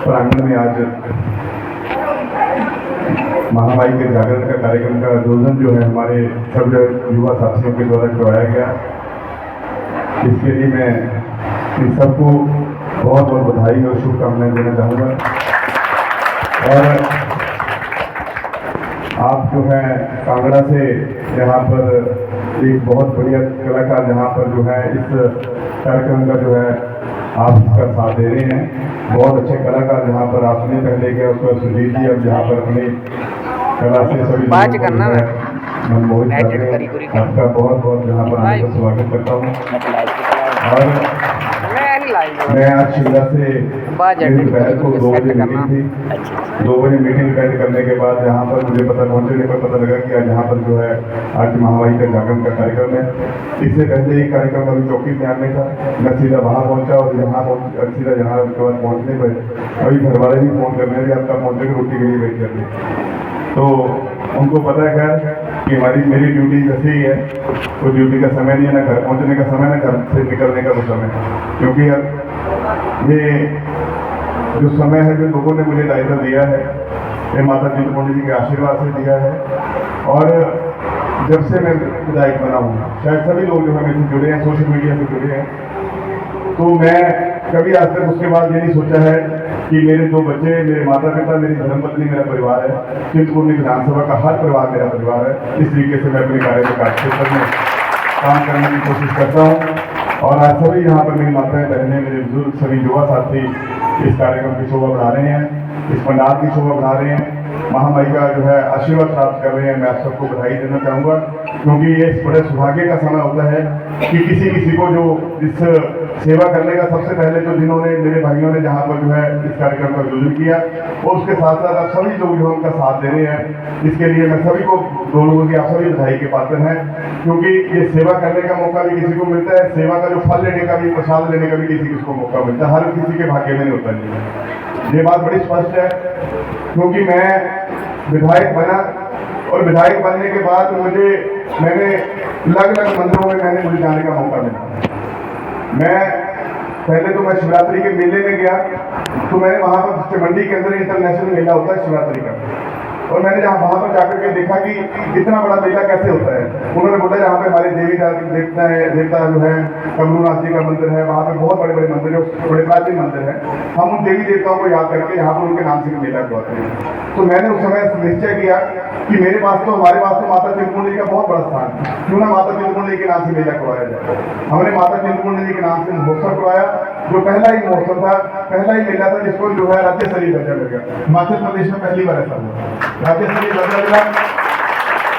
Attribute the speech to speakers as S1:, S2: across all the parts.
S1: प्रांगण में आज महामाई के जागरण का कार्यक्रम का आयोजन जो है हमारे सब युवा साथियों के द्वारा करवाया गया। इसके लिए मैं इन सबको बहुत बहुत बधाई और शुभकामनाएं देना चाहूँगा। और आप जो है कांगड़ा से यहाँ पर एक बहुत बढ़िया कलाकार यहाँ पर जो है इस कार्यक्रम का जो है आप इसका साथ दे रहे हैं। बहुत अच्छे कलाकार यहाँ पर आपने पहले गया उसका सुजीत जी अब यहाँ पर अपनी कला से सभी मनमोहित कर रहे हैं। आपका बहुत बहुत यहाँ पर आने का स्वागत करता हूँ। और मैं आज शिमला से दोपहर को 2 बजे मीटिंग थी। 2 बजे मीटिंग अटेंड करने के बाद यहाँ पर मुझे पहुँचने पर पता लगा कि आज यहाँ पर जो है आज महामाई का जागरण का कार्यक्रम है। इससे पहले ही कार्यक्रम अभी चौकी में आने का मैं सीधा वहाँ पहुँचा और यहाँ सीधा यहाँ उसके बाद पहुँचने पर अभी घर वाले भी फ़ोन करने लगे आपका पहुँचे रोटी के लिए वेट कर रहे। तो उनको पता है खैर कि मेरी ड्यूटी जैसे ही है तो ड्यूटी का समय नहीं है, ना घर पहुंचने का समय, ना घर से निकलने का वो समय। क्योंकि ये जो समय है जो लोगों ने मुझे दायित्व दिया है ये माता चिंतपूर्णी जी के आशीर्वाद से दिया है। और जब से मैं विधायक बना हूँ शायद सभी लोग जो है मेरे से जुड़े हैं, सोशल मीडिया से जुड़े हैं, तो मैं कभी आज तक उसके बाद ये नहीं सोचा है कि मेरे 2 बच्चे, मेरे माता पिता, मेरी धर्मपत्नी मेरा परिवार है, चिंतपूर्णी विधानसभा का हर परिवार मेरा परिवार है। इस तरीके से मैं अपने कार्य क्षेत्र में काम करने की कोशिश करता हूँ। और आज सभी यहाँ पर मेरी माताएं, बहनें, मेरे बुजुर्ग, सभी युवा साथी इस कार्यक्रम की शोभा बढ़ा रहे हैं, इस पंडाल की शोभा बढ़ा रहे हैं, महामाई का जो है आशीर्वाद प्राप्त कर रहे हैं। मैं आप सबको बधाई देना चाहूँगा क्योंकि ये बड़े सौभाग्य का समय होता है कि किसी को जो इस सेवा करने का सबसे पहले तो जिन्होंने मेरे भाइयों ने जहाँ पर जो है इस कार्यक्रम का आयोजन किया और उसके साथ साथ आप सभी लोग जो उनका साथ दे रहे हैं, इसके लिए मैं सभी को दो लोगों की आप सभी बधाई के पात्र हैं। क्योंकि ये सेवा करने का मौका भी किसी को मिलता है, सेवा का जो फल लेने का भी, प्रसाद लेने का भी किसी को मौका मिलता है, हर किसी के भाग्य में नहीं होता नहीं। ये बात बड़ी स्पष्ट है क्योंकि मैं विधायक बना और विधायक बनने के बाद मैंने अलग अलग मंदिरों में मुझे जाने का मौका मिला। मैं पहले तो मैं शिवरात्रि के मेले में गया तो मैंने वहाँ पर मंडी के अंदर इंटरनेशनल मेला होता है शिवरात्रि का, और मैंने जहाँ वहाँ पर जाकर के देखा कि इतना बड़ा मेला कैसे होता है। उन्होंने बोला यहाँ पे हमारे देवता जो है कमरूनाथ जी का मंदिर है, वहाँ पे बहुत बड़े बड़े मंदिर है, बड़े प्राचीन मंदिर है, हम उन देवी देवताओं को याद करके यहाँ पर उनके नाम से मेला करवाते हैं। तो मैंने उस समय निश्चय किया कि हमारे पास तो माता चिंतपूर्णी जी का बहुत बड़ा स्थान, क्यों ना माता चिंतपूर्णी जी के नाम से मेला करवाया जाए। हमने माता चिंतपूर्णी जी के नाम से महोत्सव करवाया, जो पहला ही महोत्सव था, पहला ही मेला था जिसको जो है राज्य स्तरीय दर्जा मिल गया। हिमाचल प्रदेश में पहली बार ऐसा हुआ, राज्य स्तरीय दर्जा मिला।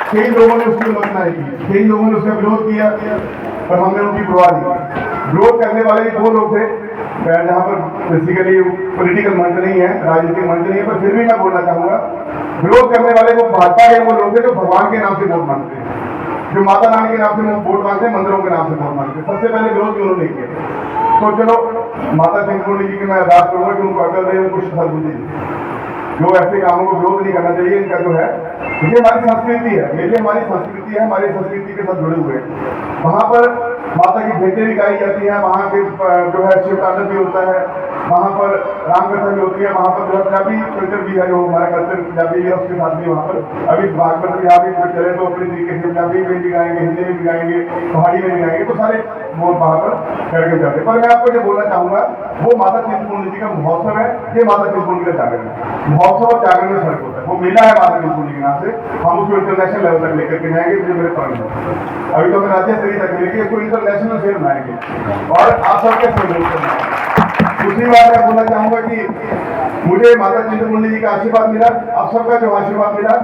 S1: कई लोगों ने उसकी आलोचना की, कई लोगों ने उसका विरोध किया, पर हमने उनकी परवाह नहीं की। विरोध करने वाले भी 2 लोग थे, जहाँ पर बेसिकली पॉलिटिकल मंच नहीं है, राजनीतिक मंच नहीं है, पर फिर भी मैं बोलना चाहूंगा, विरोध करने वाले वो भाजपा के वो लोग थे जो भगवान के नाम से वोट मांगते हैं, जो माता रानी के नाम से वोट मांगते हैं, मंदिरों के नाम से वोट मांगते हैं। सबसे पहले विरोध भी उन्होंने किया। तो चलो माता चिंतपूर्णी जी की मैं अरदास करूंगा कि उनको अकल दे, उनको सद्बुद्धि, जो ऐसे कामों को विरोध नहीं करना चाहिए। इनका जो है ये हमारी संस्कृति है, मेले हमारी संस्कृति है, हमारी संस्कृति के साथ जुड़े हुए हैं। वहाँ पर माता की भेंटें भी गाई जाती हैं, वहाँ के जो है शिव तांडव भी होता है, वहाँ पर रामकथा भी होती है, वहाँ पर जो पंजाबी कल्चर भी है, जो हमारा कल्चर पंजाबी है, उसके साथ भी वहाँ पर अभी भागवत यहाँ भी चले तो अपने तरीके से पंजाबी में भी गाएंगे, हिंदी में भी गाएंगे, पहाड़ी में भी गाएंगे, तो सारे वो वहाँ पर करके जाते हैं। पर मैं आपको ये बोलना चाहूँगा, वो माता चिंतपूर्णी जी का महोत्सव है, ये माता चिंतपूर्णी का जागरण है। महोत्सव और जागरण में फर्क होता है। वो मेला है माता चिंतपूर्णी के नाम से, हम उसको इंटरनेशनल लेवल तक लेकर के जाएंगे, मुझे मेरे प्रण है। अभी तो मैं राज्य स्तरीय तक लेके इसको इंटरनेशनल से बनाएंगे और आप सबके सहयोग करना है। दूसरी बात मैं बोलना चाहूंगा कि मुझे माता चिंतपूर्णी जी का आशीर्वाद मिला, आप सबका जो आशीर्वाद मिला,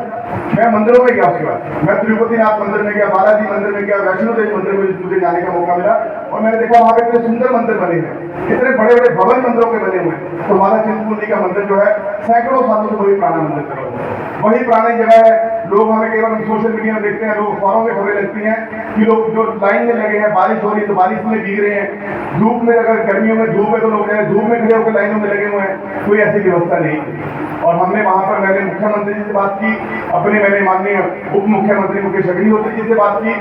S1: मैं मंदिरों में गया, उसके बाद मैं तिरुपतिनाथ मंदिर में गया, बालाजी मंदिर में गया, वैष्णो देवी मंदिर में मुझे जाने का मौका मिला और मैंने देखा वहाँ पे इतने सुंदर मंदिर बने हैं, इतने बड़े बड़े भवन मंदिरों के बने हुए हैं। तो माता चिंतपूर्णी का मंदिर जो है सैकड़ों सालों से वही पुराना मंदिर चला हुआ है, वही पुरानी जगह है। लोग हमें केवल सोशल मीडिया में देखते हैं, लोग अखबारों में खबरें लगती हैं कि लोग जो लाइन में लगे हैं, बारिश हो रही है तो बारिश में भीग रहे हैं, धूप में अगर गर्मियों में धूप है तो लोग धूप में खड़े होकर लाइनों में लगे हुए हैं। कोई ऐसी व्यवस्था नहीं थी। और हमने वहाँ पर मैंने मुख्यमंत्री जी से बात की, मैंने माननीय उप मुख्यमंत्री मुकेश अग्निहोत्री जी से बात की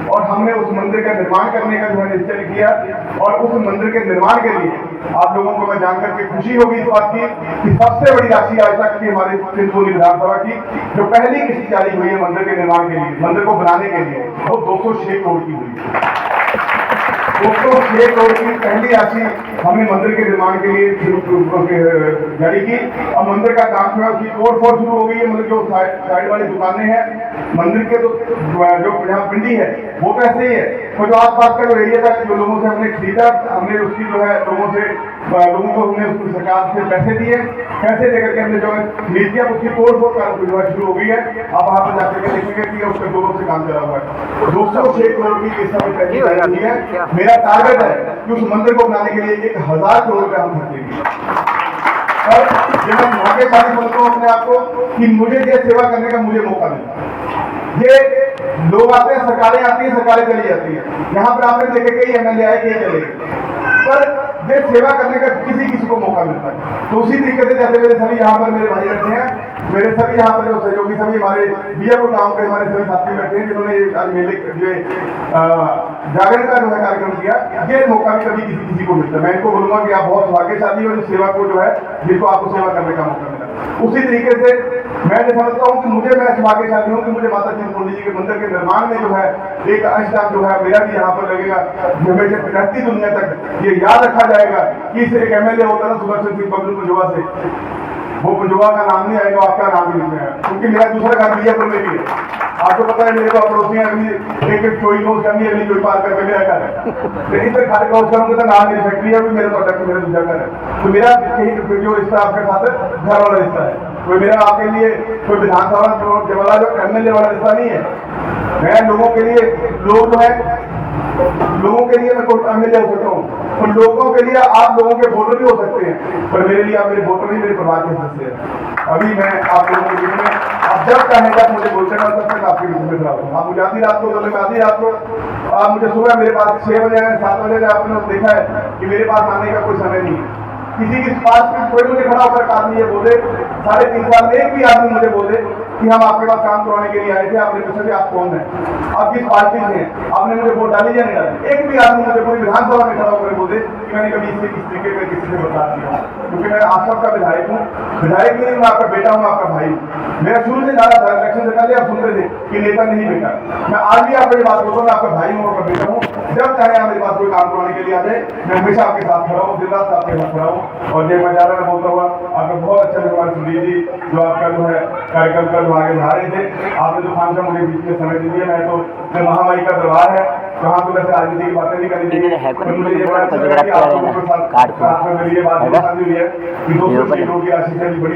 S1: और हमने उस मंदिर का निर्माण करने का जो है निश्चय किया और उस मंदिर के निर्माण के लिए आप लोगों को मैं जानकर के खुशी होगी इस बात की कि सबसे बड़ी राशि आज तक की हमारे चिंतपूर्णी विधानसभा की जो पहली किस्त जारी हुई है मंदिर के निर्माण के लिए, मंदिर को बनाने के लिए, वो 206 करोड़ की हुई है। 206 करोड़ की पहली राशि हमने मंदिर के निर्माण के लिए जारी की। अब मंदिर का काम जो है उसकी तोड़ फोड़ शुरू हो गई है। मतलब जो साइड वाली दुकानें हैं मंदिर के, तो जो यहाँ पिंडी है वो तो ऐसे ही है। तो जो आसपास का जो एरिया था, जो लोगों से हमने खरीदा, हमने उसकी जो है लोगों को हमने उसकी सरकार से पैसे दिए, पैसे देकर के हमने जो है खरीद किया, उसकी तोड़ फोड़ जो है शुरू हो गई है। अब वहाँ पर जाकर के देखेंगे कि उसके दोनों से काम चला हुआ है। 206 करोड़ की इस समय पहली जारी है। मेरा टारगेट है कि उस मंदिर को बनाने के लिए 1000 करोड़ रुपए हम खर्चेंगे। और जब मैं भाग्यशाली बोलता हूँ अपने आप को कि मुझे ये सेवा करने का मुझे मौका मिला। ये लोग आते हैं, सरकारें आती हैं, सरकारें चली जाती हैं। यहाँ पर आपने देखे कई एमएलए आए, कई चले गए, पर ये सेवा करने का किसी को मौका मिलता है। तो उसी तरीके से जैसे मेरे सभी यहाँ पर मेरे भाई बैठे हैं, मेरे सभी यहाँ पर जो सहयोगी सभी हमारे बीएफओ गांव के हमारे सभी साथी बैठे हैं जिन्होंने आज मेले जो जागरण का जो है कार्यक्रम किया, ये मौका भी कभी किसी को मिलता है। मैं इनको बोलूंगा कि आप बहुत भाग्यशाली हो, इस सेवा को जो है जिनको आपको सेवा करने का मौका मिला। उसी तरीके से मैं ये समझता हूँ कि मैं भाग्यशाली हूँ कि मुझे माता चिंतपूर्णी जी के मंदिर के निर्माण में जो है एक अंशदान जो है मेरा भी यहाँ पर लगेगा। हमेशा रहती दुनिया तक ये याद रखा जाएगा कि इस एक एमएलए होता ना सुदर्शन सिंह बबलू पंजोआ से, वो पंजोआ का नाम नहीं आएगा, आपका नाम भी नहीं आएगा, क्योंकि मेरा दूसरा घर बीएपुर में भी है। आपको पता है मेरे को पड़ोसी अभी एक चोरी रोज करनी, अगली कोई पार करके मेरा घर है, लेकिन फिर घर क्रॉस करूँगा तो नाम मेरी फैक्ट्री है, मेरे प्रोडक्ट मेरा दूसरा घर है। तो मेरा कहीं जो रिश्ता आपके साथ घर वाला रिश्ता है, कोई मेरा आपके लिए कोई विधानसभा वाला जो एमएलए वाला रिश्ता नहीं है। मैं लोगों के लिए, लोग जो है लोगों के लिए मैं कोई एमएलए हो सकता हूँ, और लोगों के लिए आप लोगों के वोटर भी हो सकते हैं, पर मेरे लिए आप मेरे वोटर नहीं, मेरे परिवार के सदस्य हैं। अभी मैं आप लोगों के बीच में, आप जब चाहें जब मुझे बोलते हैं तब तक आपके बीच में खड़ा हूँ। आप मुझे आधी रात को बोले, मैं आधी रात को, आप मुझे सुबह मेरे पास 6 बजे आए, 7 बजे आए, आपने देखा है कि मेरे पास आने का कोई समय नहीं है। किसी के पास कोई मुझे खड़ा होकर आदमी ये बोले, 3.5 साल में एक भी आदमी मुझे बोले कि हम आपके पास काम करवाने के लिए आए थे, आपने पूछा कि आप कौन हैं, आप किस पार्टी से हैं, आपने मुझे वोट डाली या नहीं डाली, एक भी आदमी मुझे पूरी विधानसभा में खड़ा होकर बोले कि मैंने कभी इससे किस तरीके में किसी से बता दिया। क्योंकि मैं आप सबका विधायक हूँ, विधायक नहीं, मैं आपका बेटा हूँ, आपका भाई हूँ। मेरा शुरू से ज्यादा था, इलेक्शन से पहले आप सुनते थे कि नेता नहीं बेटा, मैं आज भी आपको ये बात बोलता हूँ, मैं आपका भाई हूँ, आपका बेटा हूँ। जब चाहे आप मेरे पास कोई काम करवाने के लिए आ जाए, मैं हमेशा आपके साथ खड़ा हूँ, दिन रात आपके साथ खड़ा हूँ। और ये मैं ज्यादा मैं बोलता हुआ आपका बहुत अच्छा व्यवहार सुनील जी, जो आपका जो है कार्यक्रम का जो आगे बढ़ा रहे थे, आपने जो खान मुझे बीच में समय दे दिया। मैं तो महामारी का दरबार है, जहाँ तो वैसे राजनीति की बातें नहीं करनी चाहिए, पर मुझे ये बड़ा अच्छा लगा कि आप लोगों के साथ में मेरी ये बात हुई है कि 200 सीटों की राशि से भी बड़ी